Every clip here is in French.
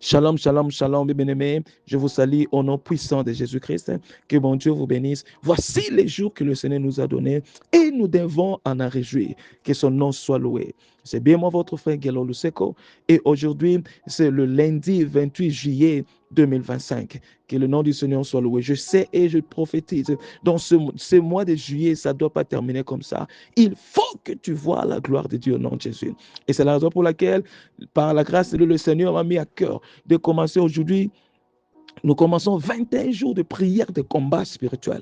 Shalom, shalom, shalom, mes bien-aimés. Je vous salue au nom puissant de Jésus-Christ. Que mon Dieu vous bénisse. Voici les jours que le Seigneur nous a donnés et nous devons en réjouir. Que son nom soit loué. C'est bien moi, votre frère Guélo Luseko. Et aujourd'hui, c'est le lundi 28 juillet 2025. Que le nom du Seigneur soit loué. Je sais et je prophétise. Dans ce mois de juillet, ça ne doit pas terminer comme ça. Il faut que tu vois la gloire de Dieu au nom de Jésus. Et c'est la raison pour laquelle, par la grâce de Dieu, le Seigneur m'a mis à cœur de commencer aujourd'hui. Nous commençons 21 jours de prière de combat spirituel,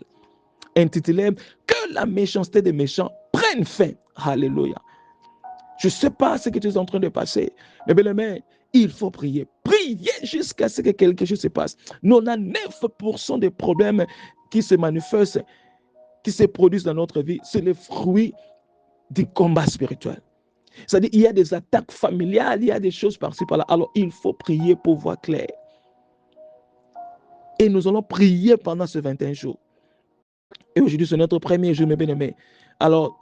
intitulé Que la méchanceté des méchants prenne fin. Alléluia. Je ne sais pas ce que tu es en train de passer, mais bien aimé, il faut prier. Prier jusqu'à ce que quelque chose se passe. 99% des problèmes qui se manifestent, qui se produisent dans notre vie, c'est le fruit du combat spirituel. C'est-à-dire, il y a des attaques familiales, il y a des choses par-ci, par-là. Alors, il faut prier pour voir clair. Et nous allons prier pendant ces 21 jours. Et aujourd'hui, c'est notre premier jour, mes bien-aimés. Alors,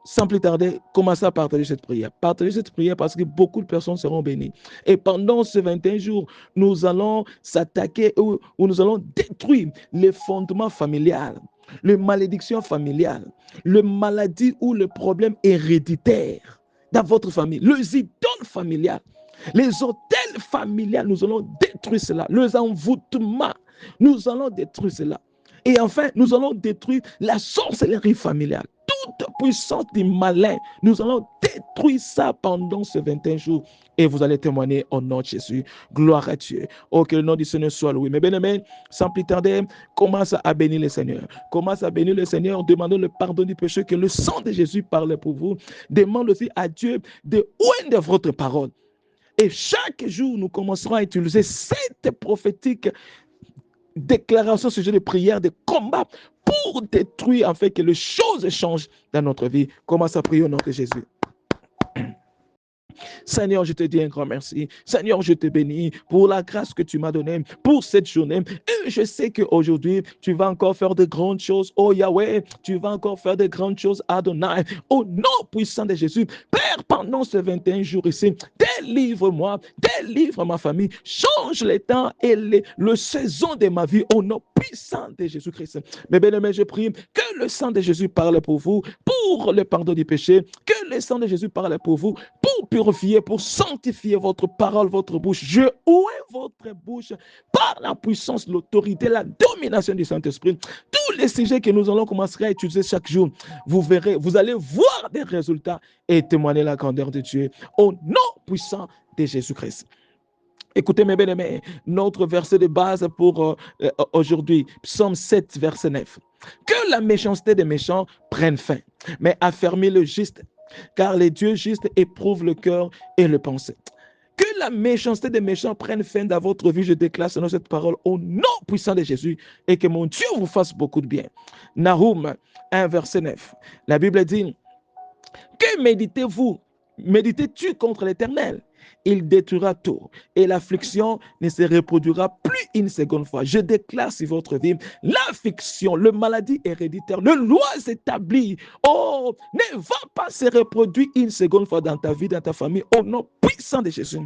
sans plus tarder, commencez à partager cette prière. Partagez cette prière parce que beaucoup de personnes seront bénies. Et pendant ces 21 jours, nous allons s'attaquer ou nous allons détruire les fondements familiales, les malédictions familiales, les maladies ou les problèmes héréditaires dans votre famille, les idoles familiales, les hôtels familiales. Nous allons détruire cela. Les envoûtements, nous allons détruire cela. Et enfin, nous allons détruire la sorcellerie familiale. Toute puissance du malin, nous allons détruire ça pendant ces 21 jours. Et vous allez témoigner au nom de Jésus. Gloire à Dieu. Oh, que le nom du Seigneur soit loué. Mais bien aimé, sans plus tarder, commence à bénir le Seigneur. Commence à bénir le Seigneur. Demandez le pardon du péché, que le sang de Jésus parle pour vous. Demande aussi à Dieu de oindre votre parole. Et chaque jour, nous commencerons à utiliser cette prophétique déclaration, sujet de prière, de combat pour détruire, afin que les choses changent dans notre vie. Commence à prier au nom de Jésus. Seigneur, je te dis un grand merci. Seigneur, je te bénis pour la grâce que tu m'as donnée pour cette journée. Et je sais qu'aujourd'hui, tu vas encore faire de grandes choses. Oh Yahweh, tu vas encore faire de grandes choses, Adonai. Au nom puissant de Jésus, Père, pendant ces 21 jours ici, délivre-moi, délivre ma famille, change les temps et le saison de ma vie au nom puissant de Jésus-Christ. Mais bien-aimés, je prie que le sang de Jésus parle pour vous, pour le pardon du péché, que le sang de Jésus parle pour vous, pour purifier, pour sanctifier votre parole, votre bouche. Je ouvre votre bouche par la puissance, l'autorité, la domination du Saint-Esprit. Tous les sujets que nous allons commencer à utiliser chaque jour, vous verrez, vous allez voir des résultats et témoigner la grandeur de Dieu au nom puissant de Jésus-Christ. Écoutez mes bien-aimés, notre verset de base pour aujourd'hui, Psaume 7, verset 9. Que la méchanceté des méchants prenne fin, mais affermis le juste, car les dieux justes éprouvent le cœur et le pensée. Que la méchanceté des méchants prenne fin dans votre vie, je déclare selon cette parole au nom puissant de Jésus, et que mon Dieu vous fasse beaucoup de bien. Nahum 1, verset 9. La Bible dit, que méditez-vous? Méditez-tu contre l'Éternel? Il détruira tout et l'affliction ne se reproduira plus une seconde fois. Je déclare sur votre vie, l'affliction, le maladie héréditaire, le loi établie, oh, ne va pas se reproduire une seconde fois dans ta vie, dans ta famille, au nom puissant de Jésus.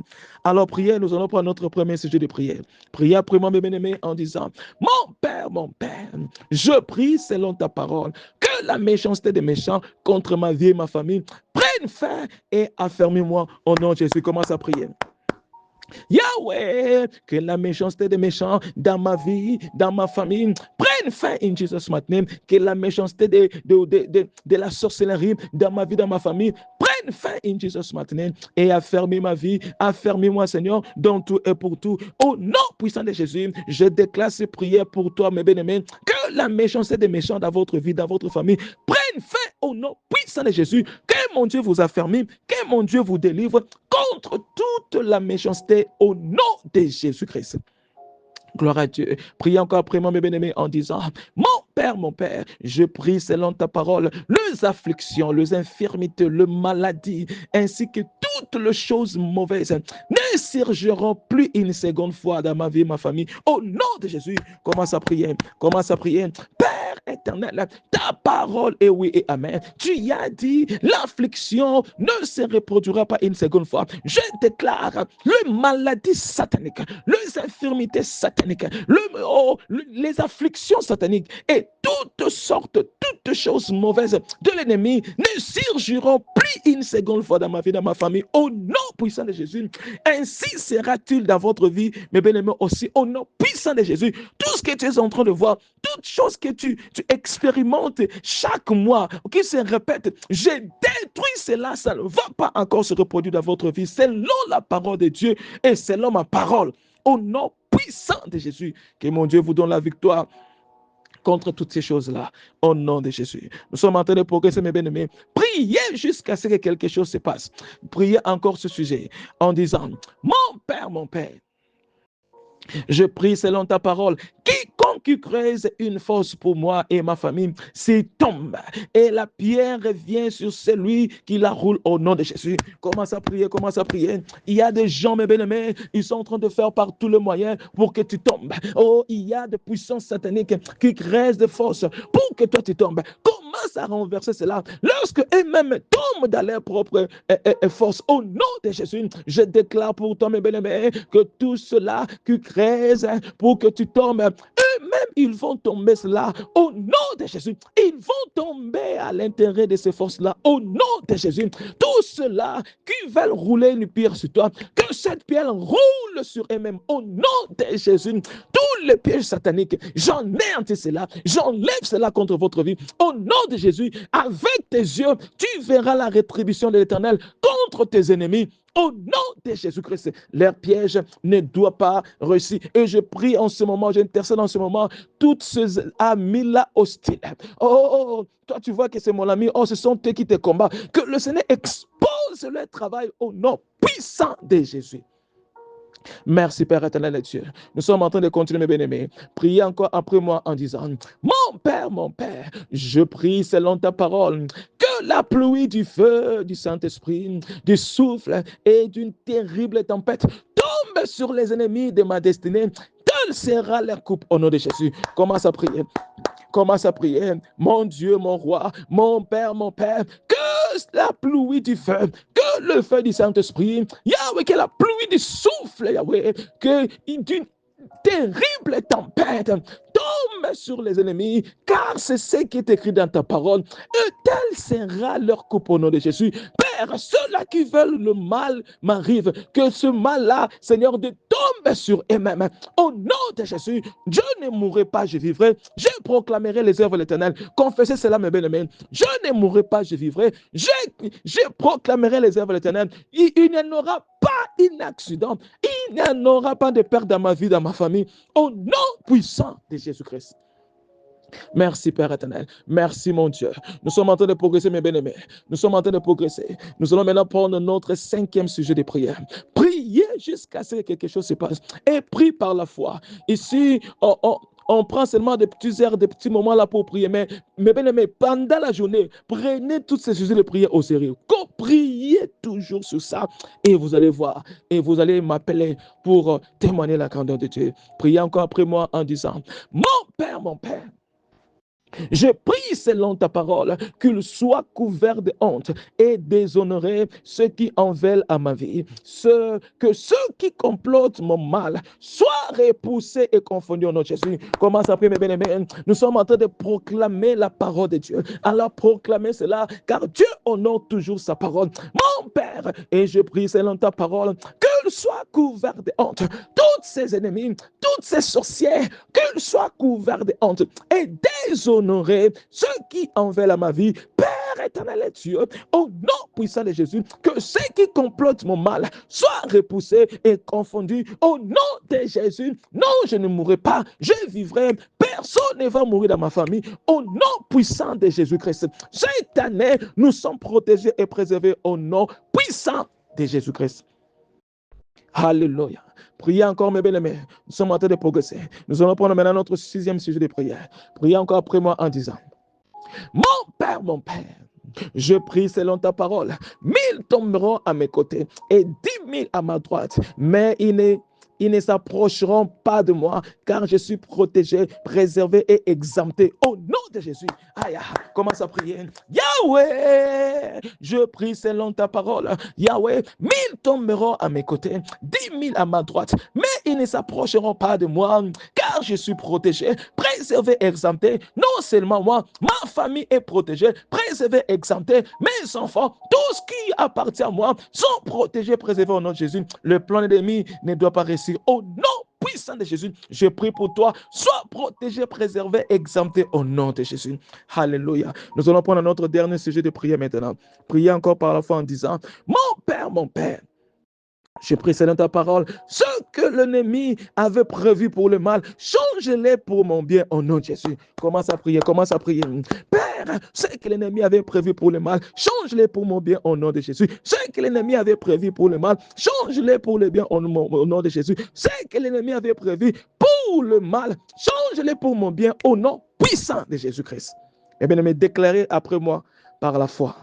Alors, prière, nous allons prendre notre premier sujet de prière. Priez après moi, mes bien-aimés, en disant, mon Père, je prie selon ta parole, que la méchanceté des méchants contre ma vie et ma famille prenne fin et affermis-moi au nom de Jésus. Commence à prier. Yahweh, que la méchanceté des méchants dans ma vie, dans ma famille, prenne fin in Jesus' name. Que la méchanceté de la sorcellerie dans ma vie, dans ma famille, prenne fin in Jesus' name. Et affermis ma vie, affermis-moi, Seigneur, dans tout et pour tout. Au nom puissant de Jésus, je déclare ces prières pour toi, mes bien-aimés. Que la méchanceté des méchants dans votre vie, dans votre famille, prenne fin au nom puissant de Jésus. Que mon Dieu vous affermisse, que mon Dieu vous délivre contre toute la méchanceté au nom de Jésus-Christ. Gloire à Dieu. Priez encore après moi, mes bien-aimés, en disant, mon Père, je prie selon ta parole, les afflictions, les infirmités, les maladies, ainsi que toutes les choses mauvaises ne surgiront plus une seconde fois dans ma vie, ma famille. Au nom de Jésus, commence à prier. Commence à prier. Père éternel, ta parole est oui et amen. Tu y as dit, l'affliction ne se reproduira pas une seconde fois. Je déclare les maladies sataniques, les infirmités sataniques, les afflictions sataniques et toutes sortes, toutes choses mauvaises de l'ennemi ne surgiront plus une seconde fois dans ma vie, dans ma famille, au nom puissant de Jésus. Ainsi sera-t-il dans votre vie, mes bien-aimés, aussi, au nom puissant de Jésus. Tout ce que tu es en train de voir, toutes choses que tu expérimentes chaque mois, qui se répètent, je détruis cela, ça ne va pas encore se reproduire dans votre vie, selon la parole de Dieu et selon ma parole, au nom puissant de Jésus. Que mon Dieu vous donne la victoire contre toutes ces choses-là, au nom de Jésus. Nous sommes en train de progresser, mes bien-aimés. Priez jusqu'à ce que quelque chose se passe. Priez encore ce sujet en disant, mon Père, je prie selon ta parole. Quiconque creuse une fosse pour moi et ma famille, s'il tombe et la pierre revient sur celui qui la roule au nom de Jésus. Commence à prier, commence à prier. Il y a des gens, mes bien-aimés, ils sont en train de faire par tous les moyens pour que tu tombes. Oh, il y a des puissances sataniques qui creusent des fosses pour que toi tu tombes. Commence à renverser cela. Lorsque eux-mêmes tombent dans leur propre force, au nom de Jésus, je déclare pour toi, mes bien-aimés, que tout cela qui creuse pour que tu tombes, eux-mêmes, ils vont tomber cela au nom de Jésus. Ils vont tomber à l'intérieur de ces forces-là au nom de Jésus. Tous ceux-là qui veulent rouler une pierre sur toi, que cette pierre roule sur eux-mêmes au nom de Jésus. Tous les pièges sataniques, j'enlève cela, j'enlève cela contre votre vie au nom de Jésus. Avec tes yeux, tu verras la rétribution de l'Éternel contre tes ennemis. Au nom de Jésus-Christ, leur piège ne doit pas réussir. Et je prie en ce moment, j'intercède en ce moment, toutes ces amis-là hostiles. Oh, toi tu vois que c'est mon ami, oh, ce sont eux qui te combattent. Que le Seigneur expose leur travail au nom puissant de Jésus. Merci Père éternel et Dieu. Nous sommes en train de continuer, mes bien-aimés. Priez encore après moi en disant, mon Père, je prie selon ta parole que la pluie du feu du Saint-Esprit, du souffle et d'une terrible tempête tombe sur les ennemis de ma destinée. Telle sera leur coupe au nom de Jésus. Commence à prier. Commence à prier. Mon Dieu, mon roi, mon Père, que la pluie du feu, que le feu du Saint-Esprit, Yahweh, que la pluie du souffle, Yahweh, que d'une terrible tempête tombe sur les ennemis, car c'est ce qui est écrit dans ta parole, et telle sera leur coupe au nom de Jésus. Père, ceux-là qui veulent le mal m'arrivent, que ce mal-là, Seigneur, de tombe sur eux-mêmes. Au nom de Jésus, je ne mourrai pas, je vivrai. Je proclamerai les œuvres de l'Éternel. Confessez cela, mes bien-aimés. Je ne mourrai pas, je vivrai. Je proclamerai les œuvres de l'Éternel. Il n'y aura pas un accident. Il n'y aura pas de perte dans ma vie, dans ma famille. Au nom puissant de Jésus-Christ. Merci Père éternel. Merci mon Dieu. Nous sommes en train de progresser, mes bien-aimés. Nous sommes en train de progresser. Nous allons maintenant prendre notre 5e sujet de prière. Priez jusqu'à ce que quelque chose se passe. Et prie par la foi. Ici, on prend seulement des petites heures, des petits moments là pour prier. Mais mes bien-aimés, pendant la journée, prenez toutes ces sujets de prière au sérieux. Priez toujours sur ça et vous allez voir. Et vous allez m'appeler pour témoigner la grandeur de Dieu. Priez encore après moi en disant, mon Père, je prie selon ta parole qu'il soit couvert de honte et déshonoré ceux qui en veulent à ma vie. Que ceux qui complotent mon mal soient repoussés et confondus au nom de Jésus. Commence à prier, mes bien-aimés. Nous sommes en train de proclamer la parole de Dieu. Alors proclamez cela, car Dieu honore toujours sa parole. Mon Père, et je prie selon ta parole qu'il soit couvert de honte. Toutes ses ennemis, toutes ses sorcières, qu'ils soient couverts de honte et déshonorer ceux qui en veulent à ma vie. Père éternel et Dieu, au nom puissant de Jésus, que ceux qui complotent mon mal soient repoussés et confondus. Au nom de Jésus, non, je ne mourrai pas, je vivrai. Personne ne va mourir dans ma famille. Au nom puissant de Jésus-Christ, cette année, nous sommes protégés et préservés au nom puissant de Jésus-Christ. Alléluia. Priez encore, mes bien-aimés. Nous sommes en train de progresser. Nous allons prendre maintenant notre 6e sujet de prière. Priez encore après moi en disant, mon Père, je prie selon ta parole. 1000 tomberont à mes côtés et 10 000 à ma droite, mais ils ne ils ne s'approcheront pas de moi, car je suis protégé, préservé et exempté. Au nom de Jésus. Aïe, commence à prier. Yahweh, je prie selon ta parole. Yahweh, 1000 tomberont à mes côtés, 10 000 à ma droite, mais ils ne s'approcheront pas de moi, car je suis protégé, préservé, exempté. Non seulement moi, ma famille est protégée, préservée, exemptée. Mes enfants, tout ce qui appartient à moi, sont protégés, préservés au nom de Jésus. Le plan de l'ennemi ne doit pas réussir. Au nom puissant de Jésus, je prie pour toi. Sois protégé, préservé, exempté au nom de Jésus. Alléluia. Nous allons prendre notre dernier sujet de prière maintenant. Priez encore par la foi en disant, mon Père, je prie selon ta parole, ce que l'ennemi avait prévu pour le mal, change-les pour mon bien au nom de Jésus. Commence à prier, commence à prier. Père, ce que l'ennemi avait prévu pour le mal, change-les pour mon bien au nom de Jésus. Ce que l'ennemi avait prévu pour le mal, change-les pour le bien au nom de Jésus. Ce que l'ennemi avait prévu pour le mal, change-les pour mon bien au nom puissant de Jésus-Christ. Et bien, me déclarer après moi par la foi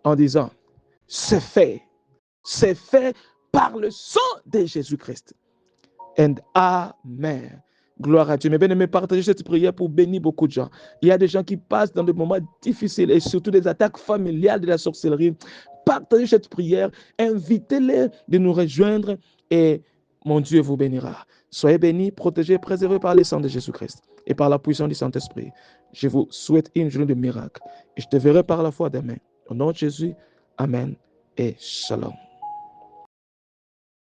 en disant, c'est fait par le sang de Jésus-Christ. And Amen. Gloire à Dieu. Mais bien aimé, partagez cette prière pour bénir beaucoup de gens. Il y a des gens qui passent dans des moments difficiles et surtout des attaques familiales de la sorcellerie. Partagez cette prière, invitez-les de nous rejoindre et mon Dieu vous bénira. Soyez bénis, protégés, préservés par le sang de Jésus-Christ et par la puissance du Saint-Esprit. Je vous souhaite une journée de miracle et je te verrai par la foi demain. Au nom de Jésus, Amen et Shalom.